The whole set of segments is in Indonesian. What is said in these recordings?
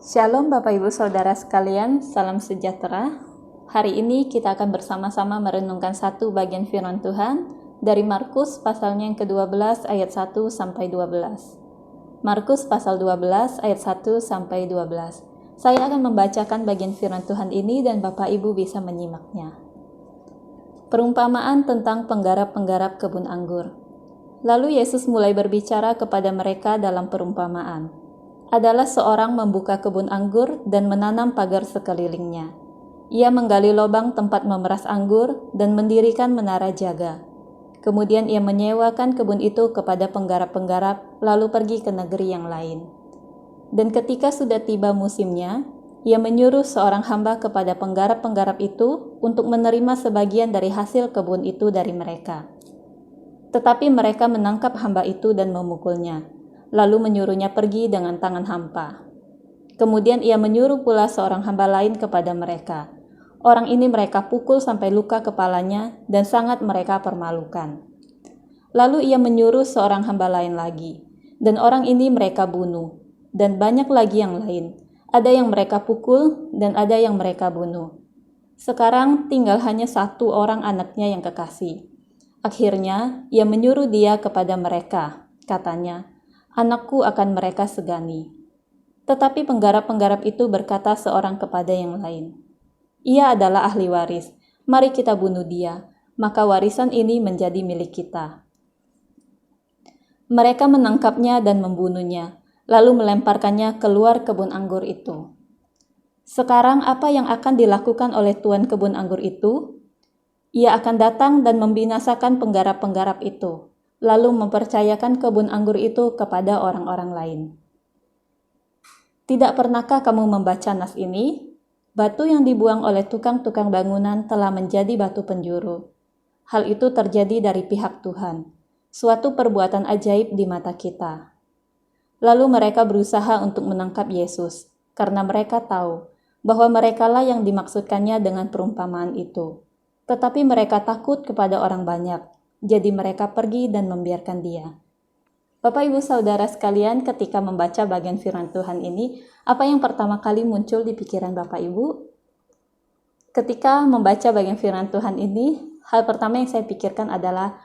Shalom Bapak Ibu Saudara sekalian, salam sejahtera. Hari ini kita akan bersama-sama merenungkan satu bagian firman Tuhan dari Markus pasalnya yang ke-12 ayat 1 sampai 12. Markus pasal 12 ayat 1 sampai 12. Saya akan membacakan bagian firman Tuhan ini dan Bapak Ibu bisa menyimaknya. Perumpamaan tentang penggarap-penggarap kebun anggur. Lalu Yesus mulai berbicara kepada mereka dalam perumpamaan. Adalah seorang membuka kebun anggur dan menanam pagar sekelilingnya. Ia menggali lubang tempat memeras anggur dan mendirikan menara jaga. Kemudian ia menyewakan kebun itu kepada penggarap-penggarap, lalu pergi ke negeri yang lain. Dan ketika sudah tiba musimnya, ia menyuruh seorang hamba kepada penggarap-penggarap itu untuk menerima sebagian dari hasil kebun itu dari mereka. Tetapi mereka menangkap hamba itu dan memukulnya, lalu menyuruhnya pergi dengan tangan hampa. Kemudian ia menyuruh pula seorang hamba lain kepada mereka. Orang ini mereka pukul sampai luka kepalanya dan sangat mereka permalukan. Lalu ia menyuruh seorang hamba lain lagi, dan orang ini mereka bunuh, dan banyak lagi yang lain. Ada yang mereka pukul dan ada yang mereka bunuh. Sekarang tinggal hanya satu orang anaknya yang kekasih. Akhirnya ia menyuruh dia kepada mereka, katanya, "Anakku akan mereka segani." Tetapi penggarap-penggarap itu berkata seorang kepada yang lain, "Ia adalah ahli waris, mari kita bunuh dia, maka warisan ini menjadi milik kita." Mereka menangkapnya dan membunuhnya, lalu melemparkannya keluar kebun anggur itu. Sekarang apa yang akan dilakukan oleh tuan kebun anggur itu? Ia akan datang dan membinasakan penggarap-penggarap itu, lalu mempercayakan kebun anggur itu kepada orang-orang lain. Tidak pernahkah kamu membaca nas ini? Batu yang dibuang oleh tukang-tukang bangunan telah menjadi batu penjuru. Hal itu terjadi dari pihak Tuhan, suatu perbuatan ajaib di mata kita. Lalu mereka berusaha untuk menangkap Yesus, karena mereka tahu bahwa merekalah yang dimaksudkannya dengan perumpamaan itu. Tetapi mereka takut kepada orang banyak, jadi mereka pergi dan membiarkan dia. Bapak Ibu Saudara sekalian, ketika membaca bagian firman Tuhan ini, apa yang pertama kali muncul di pikiran Bapak Ibu? Ketika membaca bagian firman Tuhan ini, hal pertama yang saya pikirkan adalah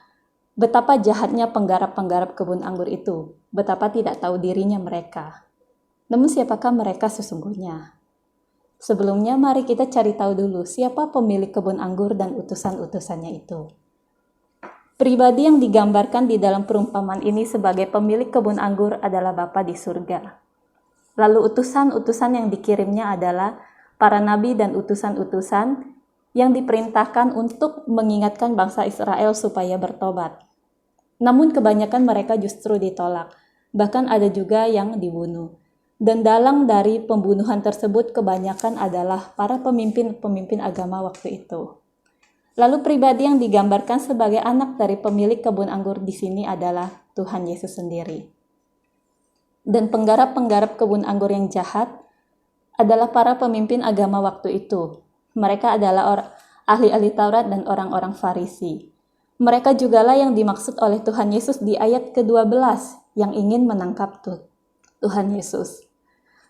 betapa jahatnya penggarap-penggarap kebun anggur itu, betapa tidak tahu dirinya mereka. Namun siapakah mereka sesungguhnya? Sebelumnya mari kita cari tahu dulu siapa pemilik kebun anggur dan utusan-utusannya itu. Pribadi yang digambarkan di dalam perumpamaan ini sebagai pemilik kebun anggur adalah Bapa di surga. Lalu utusan-utusan yang dikirimnya adalah para nabi dan utusan-utusan yang diperintahkan untuk mengingatkan bangsa Israel supaya bertobat. Namun kebanyakan mereka justru ditolak, bahkan ada juga yang dibunuh. Dan dalang dari pembunuhan tersebut kebanyakan adalah para pemimpin-pemimpin agama waktu itu. Lalu pribadi yang digambarkan sebagai anak dari pemilik kebun anggur di sini adalah Tuhan Yesus sendiri. Dan penggarap-penggarap kebun anggur yang jahat adalah para pemimpin agama waktu itu. Mereka adalah ahli-ahli Taurat dan orang-orang Farisi. Mereka jugalah yang dimaksud oleh Tuhan Yesus di ayat ke-12 yang ingin menangkap Tuhan Yesus.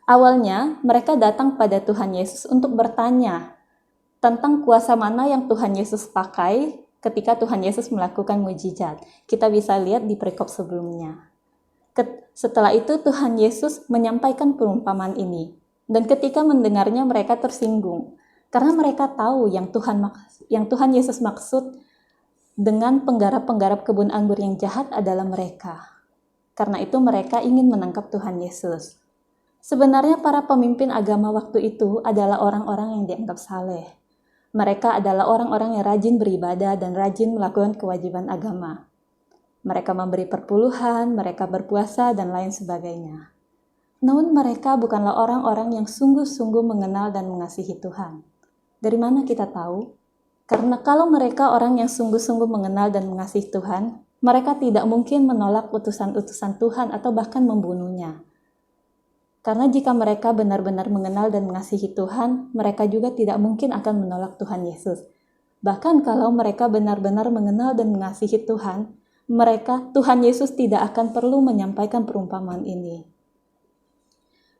Awalnya mereka datang pada Tuhan Yesus untuk bertanya tentang kuasa mana yang Tuhan Yesus pakai ketika Tuhan Yesus melakukan mujizat. Kita bisa lihat di perikop sebelumnya. Setelah itu Tuhan Yesus menyampaikan perumpamaan ini. Dan ketika mendengarnya mereka tersinggung. Karena mereka tahu yang Tuhan Yesus maksud dengan penggarap-penggarap kebun anggur yang jahat adalah mereka. Karena itu mereka ingin menangkap Tuhan Yesus. Sebenarnya para pemimpin agama waktu itu adalah orang-orang yang dianggap saleh. Mereka adalah orang-orang yang rajin beribadah dan rajin melakukan kewajiban agama. Mereka memberi perpuluhan, mereka berpuasa, dan lain sebagainya. Namun mereka bukanlah orang-orang yang sungguh-sungguh mengenal dan mengasihi Tuhan. Dari mana kita tahu? Karena kalau mereka orang yang sungguh-sungguh mengenal dan mengasihi Tuhan, mereka tidak mungkin menolak utusan-utusan Tuhan atau bahkan membunuhnya. Karena jika mereka benar-benar mengenal dan mengasihi Tuhan, mereka juga tidak mungkin akan menolak Tuhan Yesus. Bahkan kalau mereka benar-benar mengenal dan mengasihi Tuhan, Tuhan Yesus tidak akan perlu menyampaikan perumpamaan ini.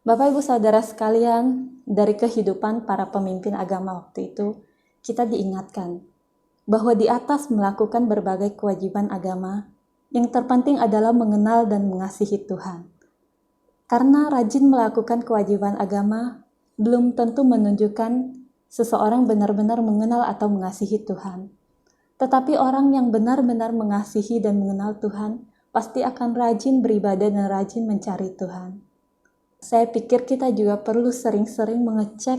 Bapak Ibu Saudara sekalian, dari kehidupan para pemimpin agama waktu itu, kita diingatkan bahwa di atas melakukan berbagai kewajiban agama, yang terpenting adalah mengenal dan mengasihi Tuhan. Karena rajin melakukan kewajiban agama, belum tentu menunjukkan seseorang benar-benar mengenal atau mengasihi Tuhan. Tetapi orang yang benar-benar mengasihi dan mengenal Tuhan, pasti akan rajin beribadah dan rajin mencari Tuhan. Saya pikir kita juga perlu sering-sering mengecek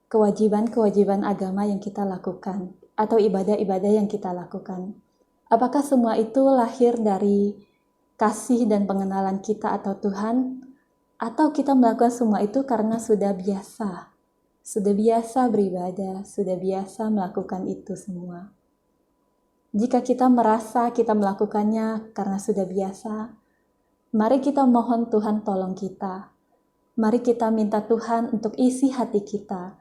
kewajiban-kewajiban agama yang kita lakukan, atau ibadah-ibadah yang kita lakukan. Apakah semua itu lahir dari kasih dan pengenalan kita atau Tuhan, atau kita melakukan semua itu karena sudah biasa beribadah, sudah biasa melakukan itu semua. Jika kita merasa kita melakukannya karena sudah biasa, mari kita mohon Tuhan tolong kita. Mari kita minta Tuhan untuk isi hati kita.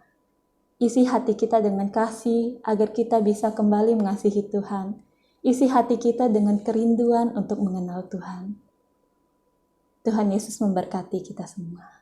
Isi hati kita dengan kasih agar kita bisa kembali mengasihi Tuhan. Isi hati kita dengan kerinduan untuk mengenal Tuhan. Tuhan Yesus memberkati kita semua.